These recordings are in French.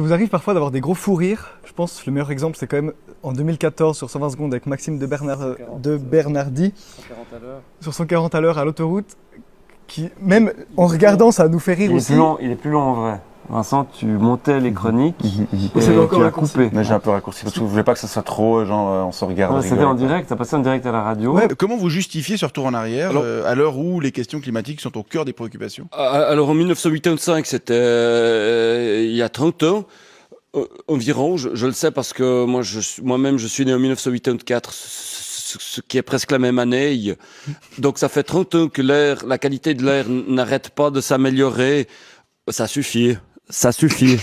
Ça vous arrive parfois d'avoir des gros fous rires. Je pense que le meilleur exemple, c'est quand même en 2014 sur 120 secondes avec Maxime de Bernardi sur 140 à l'heure à l'autoroute, qui, même en regardant, ça nous fait rire aussi. Il est plus long en vrai. Vincent, tu montais les chroniques et c'est encore tu as coupé. Mais j'ai un peu raccourci parce que je voulais pas que ça soit trop, genre on se regarde. Ouais, c'était en direct, ça passait en direct à la radio. Ouais. Comment vous justifiez ce retour en arrière à l'heure où les questions climatiques sont au cœur des préoccupations? Alors en 1985, c'était il y a 30 ans environ, je le sais parce que moi-même je suis né en 1984, ce qui est presque la même année. Donc ça fait 30 ans que la qualité de l'air n'arrête pas de s'améliorer. Ça suffit. Ça suffit.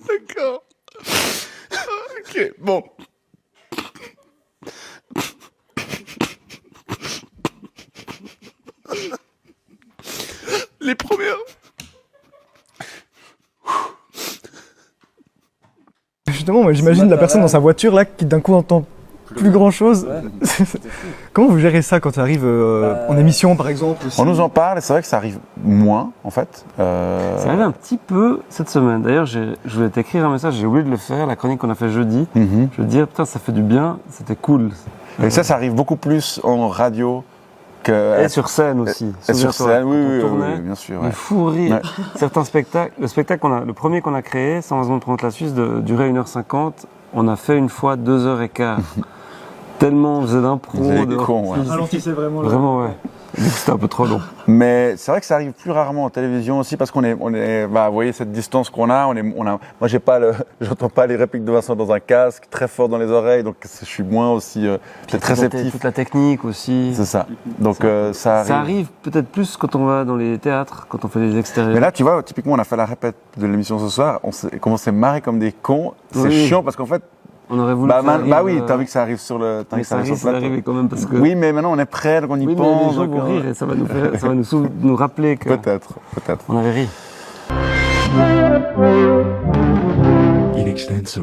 D'accord. Ok, bon. Les premières. Justement, moi j'imagine la personne dans sa voiture là qui d'un coup entend plus grand chose. Ouais. Comment vous gérez ça quand ça arrive en émission par exemple aussi? On nous en parle et c'est vrai que ça arrive moins en fait. Ça arrive un petit peu cette semaine. D'ailleurs, je voulais t'écrire un message, j'ai oublié de le faire, la chronique qu'on a fait jeudi. Je veux dire, putain, ça fait du bien, c'était cool. Et ça arrive beaucoup plus en radio et sur scène aussi. Et sur scène, oui, bien sûr. Le fou rire. Ouais. Certains spectacles, le premier qu'on a créé, 120 secondes pour la Suisse, durait 1h50, on a fait une fois 2h15. Tellement on faisait d'impro. Ralentissez vraiment. Vraiment, ouais. C'était un peu trop long. Mais c'est vrai que ça arrive plus rarement en télévision aussi parce qu'on est, vous voyez cette distance qu'on a, moi j'entends pas les répliques de Vincent dans un casque, très fort dans les oreilles, donc je suis moins aussi peut-être réceptif. Toute la technique aussi. C'est ça. Donc ça arrive. Ça arrive peut-être plus quand on va dans les théâtres, quand on fait des extérieurs. Mais là, tu vois, typiquement, on a fait la répète de l'émission ce soir, on s'est marré comme des cons. C'est chiant parce qu'en fait. On aurait voulu oui, t'as envie que ça arrive sur le plateau. Ça risque d'arriver quand même parce que... Oui, mais maintenant on est prêt, donc on y pense. Mais les gens vont rire et ça va nous rappeler que... Peut-être. On avait ri. In extenso.